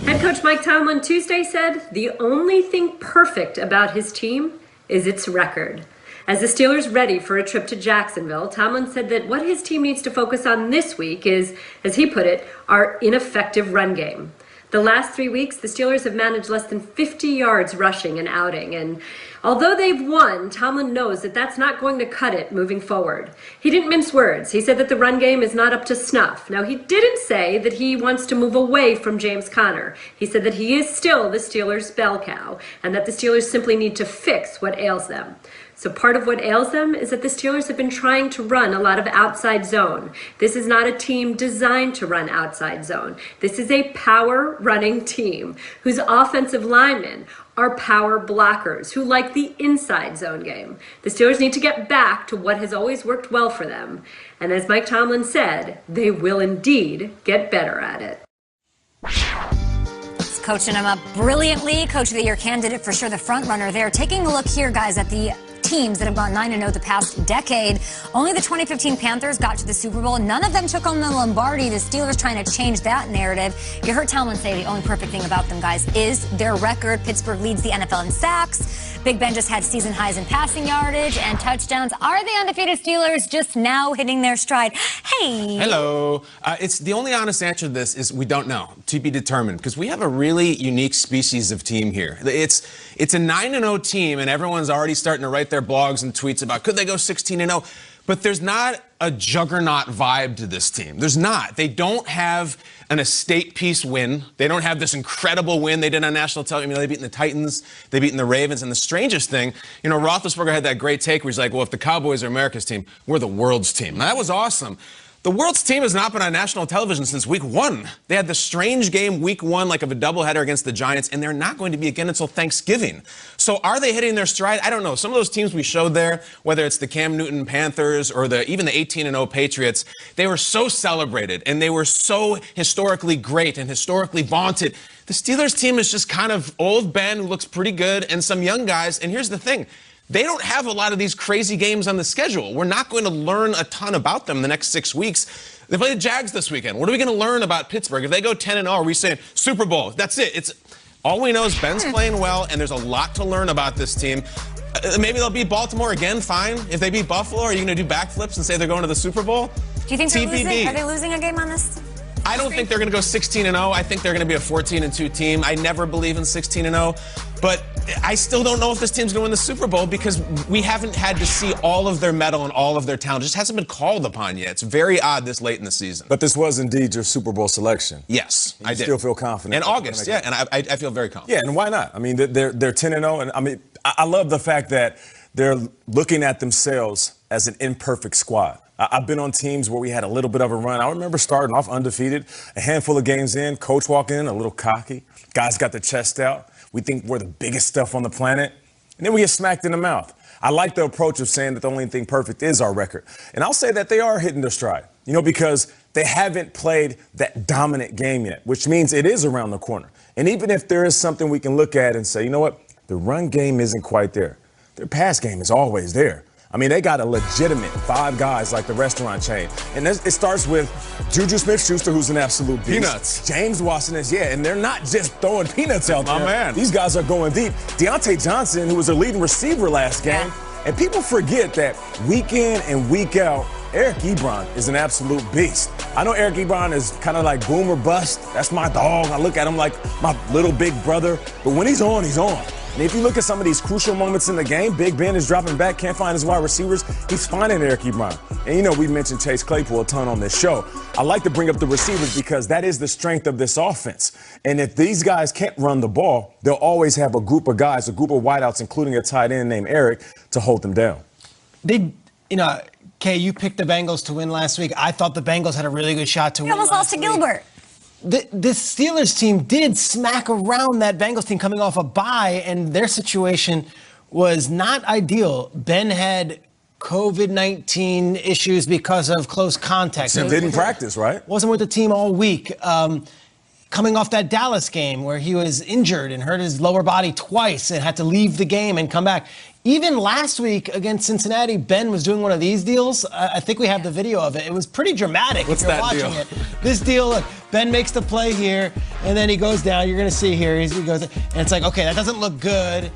Head coach Mike Tomlin Tuesday said the only thing perfect about his team is its record. As the Steelers ready for a trip to Jacksonville, Tomlin said that what his team needs to focus on this week is, as he put it, our ineffective run game. The last 3 weeks, the Steelers have managed less than 50 yards rushing and outing, and although they've won, Tomlin knows that that's not going to cut it moving forward. He didn't mince words. He said that the run game is not up to snuff. Now, he didn't say that he wants to move away from James Conner. He said that he is still the Steelers' bell cow, and that the Steelers simply need to fix what ails them. So part of what ails them is that the Steelers have been trying to run a lot of outside zone. This is not a team designed to run outside zone. This is a power running team whose offensive linemen are power blockers who like the inside zone game. The Steelers need to get back to what has always worked well for them. And as Mike Tomlin said, they will indeed get better at it. He's coaching him up brilliantly. Coach of the Year candidate for sure, the front runner there. Taking a look here, guys, at the teams that have gone 9-0 the past decade. Only the 2015 Panthers got to the Super Bowl. None of them took on the Lombardi. The Steelers trying to change that narrative. You heard Tomlin say the only perfect thing about them, guys, is their record. Pittsburgh leads the NFL in sacks. Big Ben just had season highs in passing yardage and touchdowns. Are the undefeated Steelers just now hitting their stride? Hey. Hello. It's the only honest answer to this is we don't know, to be determined, because we have a really unique species of team here. It's a 9-0 team, and everyone's already starting to write their blogs and tweets about could they go 16-0, but there's not a juggernaut vibe to this team. There's not. They don't have an estate piece win. They don't have this incredible win they did on national television. They beat the Titans, they beat the Ravens, and the strangest thing, Roethlisberger had that great take where he's like, well, if the Cowboys are America's team, we're the world's team. Now, that was awesome. The world's team has not been on national television since week 1. They had the strange game week 1, like of a doubleheader against the Giants, and they're not going to be again until Thanksgiving. So are they hitting their stride? I don't know. Some of those teams we showed there, whether it's the Cam Newton Panthers or even the 18-0 Patriots, they were so celebrated, and they were so historically great and historically vaunted. The Steelers team is just kind of old Ben, who looks pretty good, and some young guys. And here's the thing. They don't have a lot of these crazy games on the schedule. We're not going to learn a ton about them the next 6 weeks. They play the Jags this weekend. What are we going to learn about Pittsburgh? If they go 10-0, are we saying Super Bowl? That's it. All we know is Ben's playing well, and there's a lot to learn about this team. Maybe they'll beat Baltimore again, fine. If they beat Buffalo, are you going to do backflips and say they're going to the Super Bowl? Do you think they're losing? Are they losing a game on this? I don't think they're going to go 16-0. I think they're going to be a 14-2 team. I never believe in 16-0. But I still don't know if this team's going to win the Super Bowl because we haven't had to see all of their mettle and all of their talent. It just hasn't been called upon yet. It's very odd this late in the season. But this was indeed your Super Bowl selection. Yes, I did. Still feel confident. In August, yeah, and I feel very confident. Yeah, and why not? I mean, they're 10-0, and I mean, I love the fact that they're looking at themselves as an imperfect squad. I've been on teams where we had a little bit of a run. I remember starting off undefeated, a handful of games in, coach walking in, a little cocky. Guys got their chest out. We think we're the biggest stuff on the planet. And then we get smacked in the mouth. I like the approach of saying that the only thing perfect is our record. And I'll say that they are hitting their stride, because they haven't played that dominant game yet, which means it is around the corner. And even if there is something we can look at and say, you know what, the run game isn't quite there. Their pass game is always there. I mean, they got a legitimate 5 guys like the restaurant chain. And it starts with Juju Smith-Schuster, who's an absolute beast. Peanuts. James Washington, and they're not just throwing peanuts out there. My man. These guys are going deep. Deontay Johnson, who was their leading receiver last game. And people forget that week in and week out, Eric Ebron is an absolute beast. I know Eric Ebron is kind of like boom or bust. That's my dog. I look at him like my little big brother. But when he's on, he's on. And if you look at some of these crucial moments in the game, Big Ben is dropping back, can't find his wide receivers. He's finding Eric Ebron. And we mentioned Chase Claypool a ton on this show. I like to bring up the receivers because that is the strength of this offense. And if these guys can't run the ball, they'll always have a group of guys, a group of wideouts, including a tight end named Eric, to hold them down. Kay, you picked the Bengals to win last week. I thought the Bengals had a really good shot to win. You almost lost to Gilbert. This Steelers team did smack around that Bengals team coming off a bye, and their situation was not ideal. Ben had COVID-19 issues because of close contact. So didn't practice, right? Wasn't with the team all week. Coming off that Dallas game where he was injured and hurt his lower body twice and had to leave the game and come back. Even last week against Cincinnati, Ben was doing one of these deals. I think we have the video of it. It was pretty dramatic. What's if you're that watching deal? it. This deal, look, Ben makes the play here, and then he goes down. You're going to see here. He goes, and it's like, okay, that doesn't look good.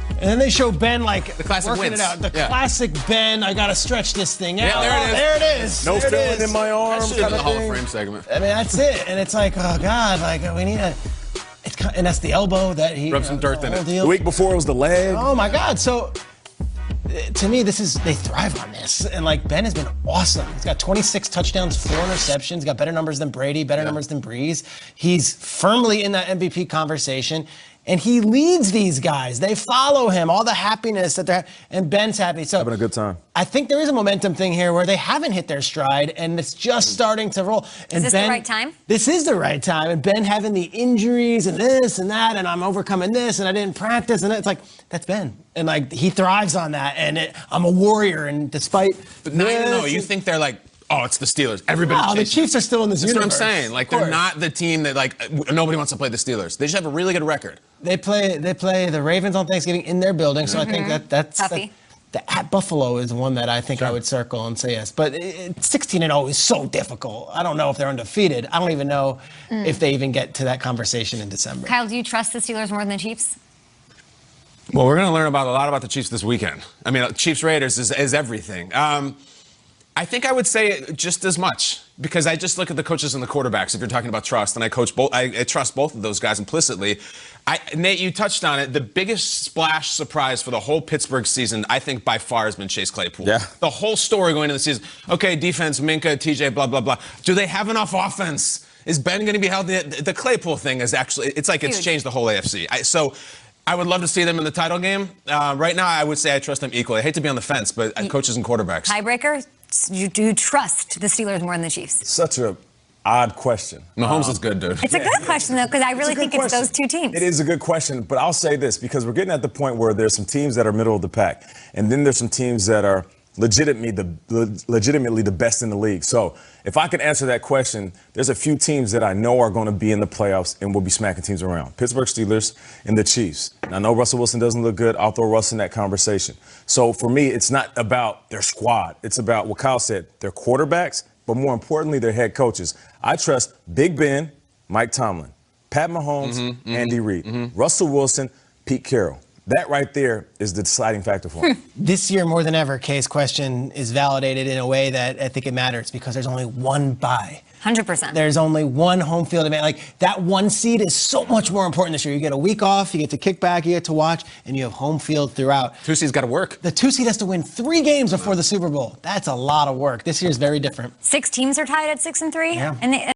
And then they show Ben like the classic working wince. it out. The classic Ben, I got to stretch this thing out. Yeah, There it is. No There it feeling is. in my arm. That should have been the Hall of thing. Fame segment. I mean, that's it. And it's like, oh, God, like, we need a... And that's the elbow that he... Rub some dirt in it. The week before it was the leg. Oh, my God. So... To me, they thrive on this. And, like, Ben has been awesome. He's got 26 touchdowns, 4 interceptions. He's got better numbers than Brady, better numbers than Breeze. He's firmly in that MVP conversation. And he leads these guys. They follow him. All the happiness that they're... And Ben's happy. So Having a good time. I think there is a momentum thing here where they haven't hit their stride, and it's just starting to roll. And Is this the right time? This is the right time. And Ben having the injuries and this and that, and I'm overcoming this, and I didn't practice, and it's like, that's Ben. And, like, he thrives on that, and I'm a warrior, and despite... But no, you think they're like, oh, it's the Steelers. Everybody. Wow, the Chiefs are still in this That's universe. what I'm saying. Like, Of they're course. not the team that, like, nobody wants to play the Steelers. They just have a really good record. They play the Ravens on Thanksgiving in their building, so I think that's... Toughie. The at Buffalo is one that I think I would circle and say yes. But 16-0 is so difficult. I don't know if they're undefeated. I don't even know if they even get to that conversation in December. Kyle, do you trust the Steelers more than the Chiefs? Well, we're going to learn a lot about the Chiefs this weekend. I mean, Chiefs-Raiders is everything. I think I would say just as much because I just look at the coaches and the quarterbacks. If you're talking about trust, and I trust both of those guys implicitly. Nate, you touched on it. The biggest splash surprise for the whole Pittsburgh season, I think, by far has been Chase Claypool. Yeah. The whole story going into the season. Okay, defense, Minka, TJ, blah blah blah. Do they have enough offense? Is Ben going to be healthy? The Claypool thing is actually, it's like it's Huge. changed the whole AFC. So I would love to see them in the title game. Right now, I would say I trust them equally. I hate to be on the fence, but coaches and quarterbacks. Tiebreaker, do you trust the Steelers more than the Chiefs? Such a odd question. Mahomes is good, dude. It's a good question, though, because I really think it's those two teams. It is a good question, but I'll say this because we're getting at the point where there's some teams that are middle of the pack, and then there's some teams that are legitimately the best in the league. So if I could answer that question, there's a few teams that I know are going to be in the playoffs and will be smacking teams around. Pittsburgh Steelers and the Chiefs. And I know Russell Wilson doesn't look good. I'll throw Russ in that conversation. So for me, it's not about their squad. It's about what Kyle said, their quarterbacks, but more importantly, their head coaches. I trust Big Ben, Mike Tomlin, Pat Mahomes, Andy Reid, Russell Wilson, Pete Carroll. That right there is the deciding factor for him. This year, more than ever, Kay's question is validated in a way that I think it matters because there's only one bye. 100%. There's only one home field advantage. Like, that one seed is so much more important this year. You get a week off, you get to kick back, you get to watch, and you have home field throughout. 2 seeds got to work. The 2 seed has to win 3 games before the Super Bowl. That's a lot of work. This year is very different. 6 teams are tied at 6-3. Yeah. And